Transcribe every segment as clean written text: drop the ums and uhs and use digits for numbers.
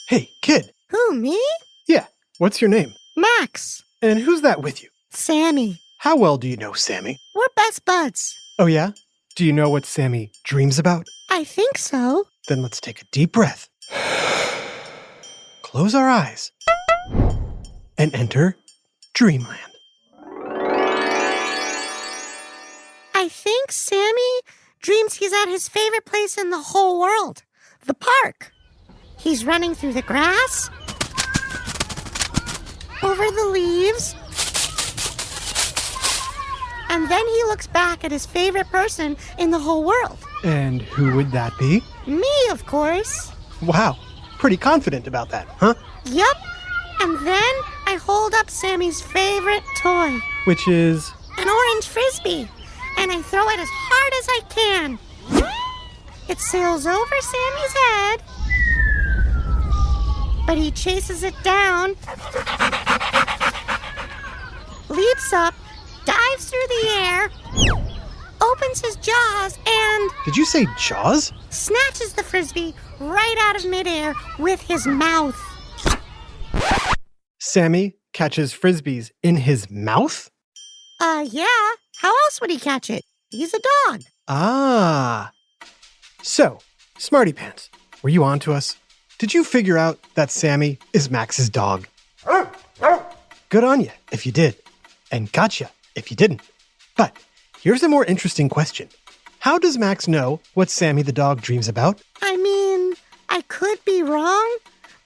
Hey, kid. Who, me? Yeah, what's your name? Max. And who's that with you? Sammy. How well do you know Sammy? We're best buds. Oh, yeah? Do you know what Sammy dreams about? I think so. Then let's take a deep breath. Close our eyes. And enter Dreamland. I think Sammy dreams he's at his favorite place in the whole world, the park. He's running through the grass, over the leaves, and then he looks back at his favorite person in the whole world. And who would that be? Me, of course. Wow, pretty confident about that, huh? Yup. And then I hold up Sammy's favorite toy, Which is... an orange frisbee, and I throw it as hard as I can. It sails over Sammy's head, but he chases it down, leaps up, dives through the air, opens his jaws, and Did you say Jaws? snatches the frisbee right out of midair with his mouth. Sammy catches frisbees in his mouth? Yeah. How else would he catch it? He's a dog. Ah. So, Smarty Pants, were you on to us? Did you figure out that Sammy is Max's dog? Good on you if you did. And gotcha if you didn't. But here's a more interesting question. How does Max know what Sammy the dog dreams about? I mean, I could be wrong.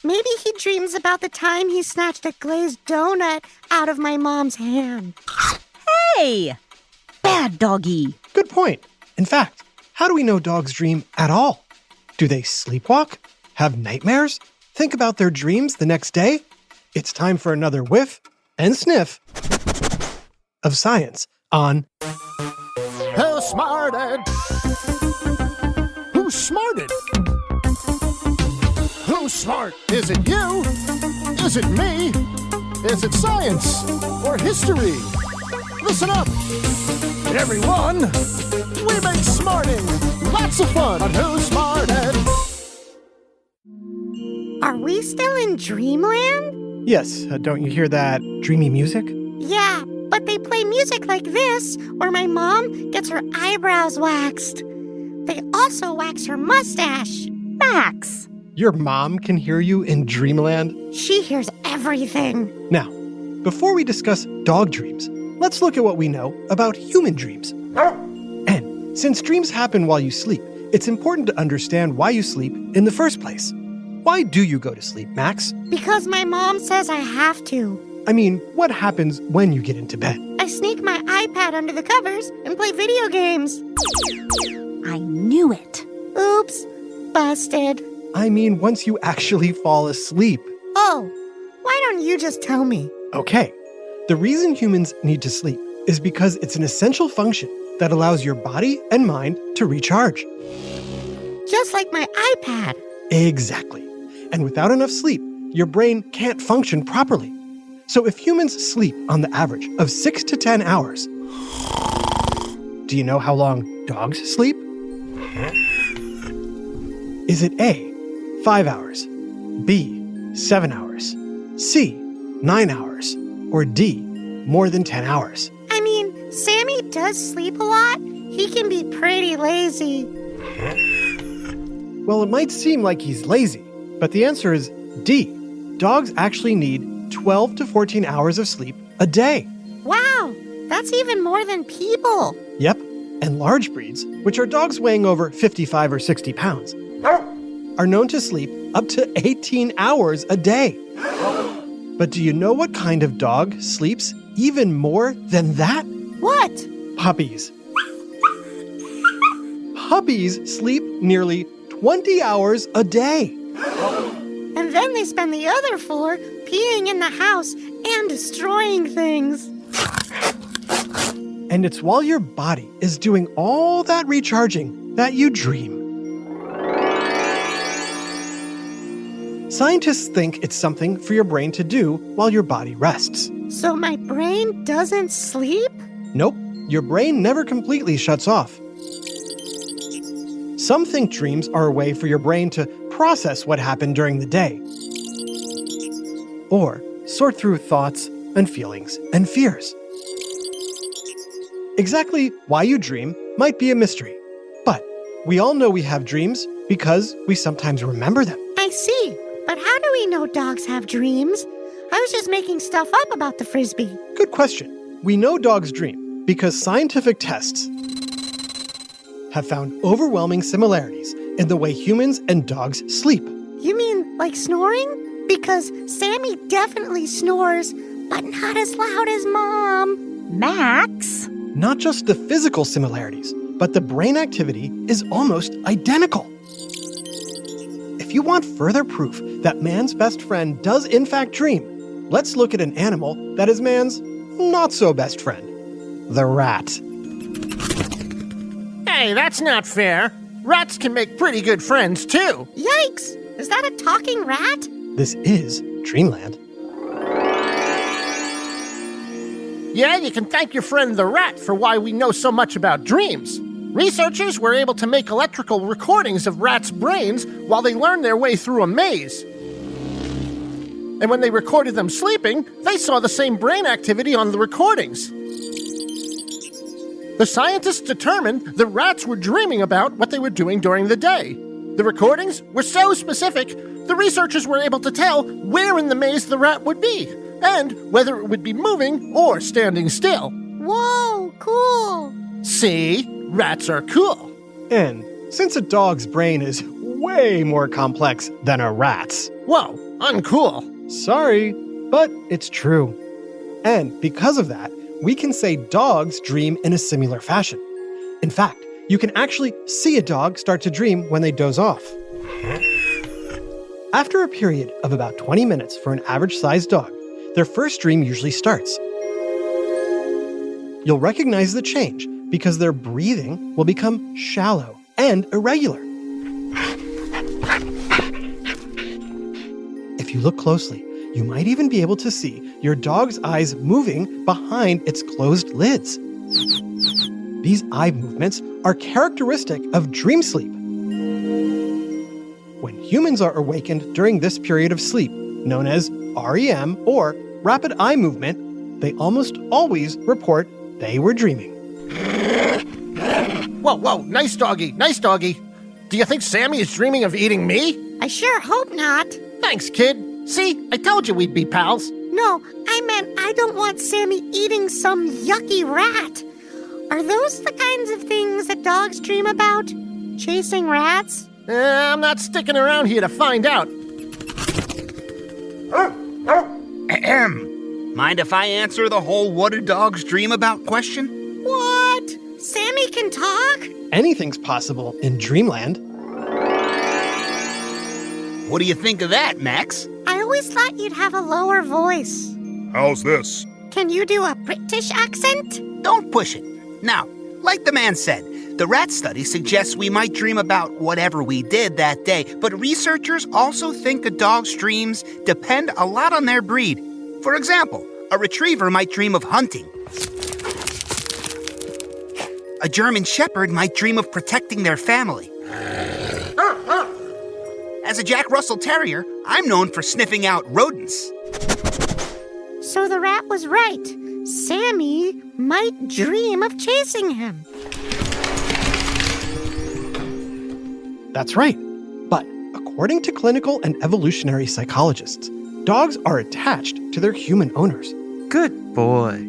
Maybe he dreams about the time he snatched a glazed donut out of my mom's hand. Hey! Bad doggy. Good point. In fact, how do we know dogs dream at all? Do they sleepwalk? Have nightmares? Think about their dreams the next day? It's time for another whiff and sniff of science on Who smarted? Who's smarted? Who's smart? Is it you? Is it me? Is it science or history? Listen up, everyone. We make smarting lots of fun on Who Smarted. Are we still in Dreamland? Yes, don't you hear that dreamy music? Yeah, but they play music like this, where my mom gets her eyebrows waxed. They also wax her mustache. Max! Your mom can hear you in Dreamland? She hears everything. Now, before we discuss dog dreams, let's look at what we know about human dreams. And since dreams happen while you sleep, it's important to understand why you sleep in the first place. Why do you go to sleep, Max? Because my mom says I have to. I mean, what happens when you get into bed? I sneak my iPad under the covers and play video games. I knew it. Oops, busted. I mean, once you actually fall asleep. Oh, why don't you just tell me? Okay, the reason humans need to sleep is because it's an essential function that allows your body and mind to recharge. Just like my iPad. Exactly. And without enough sleep, your brain can't function properly. So if humans sleep on the average of 6 to 10 hours, do you know how long dogs sleep? Is it A, 5 hours, B, 7 hours, C, 9 hours, or D, more than 10 hours? I mean, Sammy does sleep a lot. He can be pretty lazy. Well, it might seem like he's lazy, but the answer is D. Dogs actually need 12 to 14 hours of sleep a day. Wow, that's even more than people. Yep, and large breeds, which are dogs weighing over 55 or 60 pounds, are known to sleep up to 18 hours a day. But do you know what kind of dog sleeps even more than that? What? Puppies. Puppies sleep nearly 20 hours a day. And then they spend the other 4 peeing in the house and destroying things. And it's while your body is doing all that recharging that you dream. Scientists think it's something for your brain to do while your body rests. So my brain doesn't sleep? Nope, your brain never completely shuts off. Some think dreams are a way for your brain to process what happened during the day. or sort through thoughts and feelings and fears. Exactly why you dream might be a mystery, but we all know we have dreams because we sometimes remember them. I see. But how do we know dogs have dreams? I was just making stuff up about the Frisbee. Good question. We know dogs dream because scientific tests have found overwhelming similarities in the way humans and dogs sleep. You mean like snoring? Because Sammy definitely snores, but not as loud as Mom. Max? Not just the physical similarities, but the brain activity is almost identical. If you want further proof that man's best friend does in fact dream, let's look at an animal that is man's not-so-best friend, the rat. Hey, that's not fair. Rats can make pretty good friends, too. Yikes! Is that a talking rat? This is Dreamland. Yeah, you can thank your friend the rat for why we know so much about dreams. Researchers were able to make electrical recordings of rats' brains while they learned their way through a maze. And when they recorded them sleeping, they saw the same brain activity on the recordings. The scientists determined the rats were dreaming about what they were doing during the day. The recordings were so specific, the researchers were able to tell where in the maze the rat would be, and whether it would be moving or standing still. Whoa, cool! See? Rats are cool. And since a dog's brain is way more complex than a rat's, Whoa, uncool. sorry, but it's true. And because of that, we can say dogs dream in a similar fashion. In fact, you can actually see a dog start to dream when they doze off. After a period of about 20 minutes for an average-sized dog, their first dream usually starts. You'll recognize the change because their breathing will become shallow and irregular. If you look closely, you might even be able to see your dog's eyes moving behind its closed lids. These eye movements are characteristic of dream sleep. When humans are awakened during this period of sleep, known as REM or rapid eye movement, they almost always report they were dreaming. Whoa, nice doggy, nice doggy. Do you think Sammy is dreaming of eating me? I sure hope not. Thanks, kid. See, I told you we'd be pals. No, I meant I don't want Sammy eating some yucky rat. Are those the kinds of things that dogs dream about? Chasing rats? I'm not sticking around here to find out. Ahem. Mind if I answer the whole what do dogs dream about question? What? Sammy can talk? Anything's possible in Dreamland. What do you think of that, Max? I always thought you'd have a lower voice. How's this? Can you do a British accent? Don't push it. Now, like the man said, the rat study suggests we might dream about whatever we did that day, but researchers also think a dog's dreams depend a lot on their breed. For example, a retriever might dream of hunting. A German shepherd might dream of protecting their family. As a Jack Russell Terrier, I'm known for sniffing out rodents. So the rat was right. Sammy might dream of chasing him. That's right. But according to clinical and evolutionary psychologists, dogs are attached to their human owners. Good boy.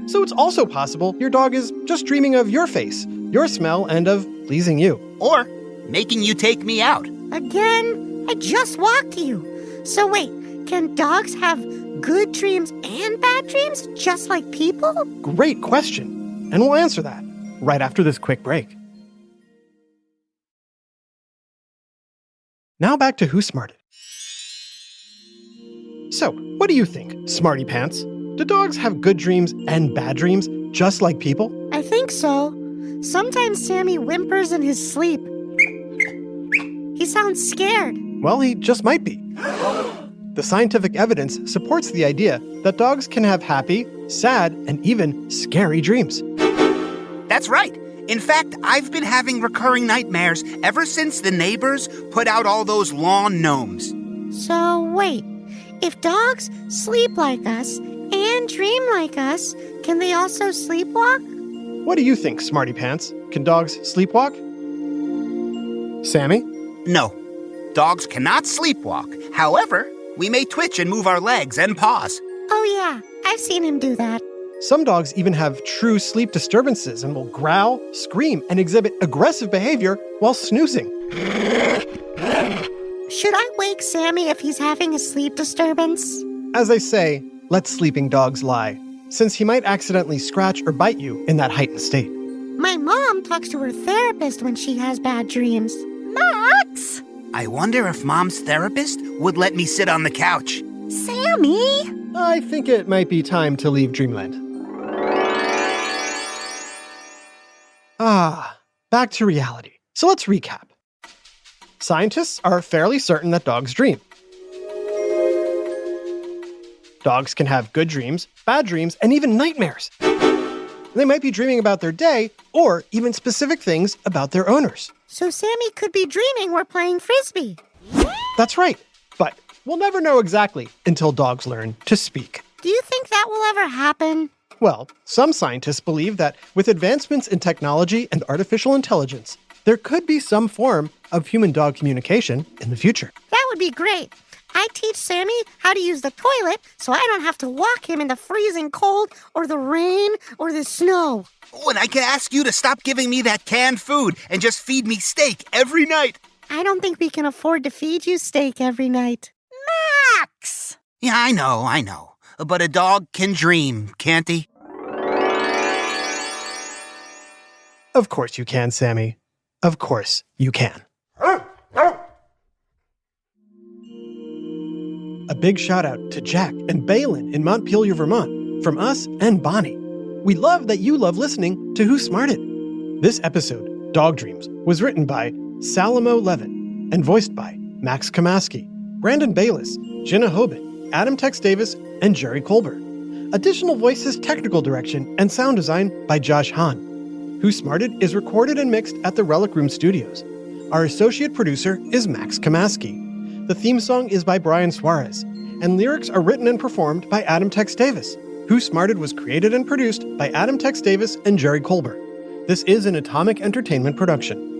So it's also possible your dog is just dreaming of your face, your smell, and of pleasing you. Or making you take me out. Again, I just walked you. So wait, can dogs have good dreams and bad dreams just like people? Great question. And we'll answer that right after this quick break. Now back to Who Smarted. So, what do you think, Smarty Pants? Do dogs have good dreams and bad dreams just like people? I think so. Sometimes Sammy whimpers in his sleep. He sounds scared. Well, he just might be. The scientific evidence supports the idea that dogs can have happy, sad, and even scary dreams. That's right. In fact, I've been having recurring nightmares ever since the neighbors put out all those lawn gnomes. So wait, If dogs sleep like us and dream like us, can they also sleepwalk? What do you think, Smarty Pants? Can dogs sleepwalk? Sammy? No, dogs cannot sleepwalk. However, we may twitch and move our legs and paws. Oh yeah, I've seen him do that. Some dogs even have true sleep disturbances and will growl, scream, and exhibit aggressive behavior while snoozing. Should I wake Sammy if he's having a sleep disturbance? As I say, let sleeping dogs lie, since he might accidentally scratch or bite you in that heightened state. My mom talks to her therapist when she has bad dreams. Max! I wonder if Mom's therapist would let me sit on the couch. Sammy! I think it might be time to leave Dreamland. Back to reality. So let's recap. Scientists are fairly certain that dogs dream. Dogs can have good dreams, bad dreams, and even nightmares. They might be dreaming about their day or even specific things about their owners. So Sammy could be dreaming we're playing Frisbee. That's right, but we'll never know exactly until dogs learn to speak. Do you think that will ever happen? Well, some scientists believe that with advancements in technology and artificial intelligence, there could be some form of human-dog communication in the future. That would be great. I teach Sammy how to use the toilet so I don't have to walk him in the freezing cold or the rain or the snow. Oh, and I can ask you to stop giving me that canned food and just feed me steak every night. I don't think we can afford to feed you steak every night. Max! Yeah, I know. But a dog can dream, can't he? Of course you can, Sammy. Of course you can. A big shout out to Jack and Balin in Montpelier, Vermont, from us and Bonnie. We love that you love listening to Who Smarted. This episode, Dog Dreams, was written by Salomo Levin and voiced by Max Kamaski, Brandon Bayless, Jenna Hoban, Adam Tex Davis, and Jerry Colbert. Additional voices, technical direction, and sound design by Josh Hahn. Who Smarted is recorded and mixed at the Relic Room Studios. Our associate producer is Max Kamaski. The theme song is by Brian Suarez, and lyrics are written and performed by Adam Tex Davis. Who Smarted was created and produced by Adam Tex Davis and Jerry Colbert. This is an Atomic Entertainment production.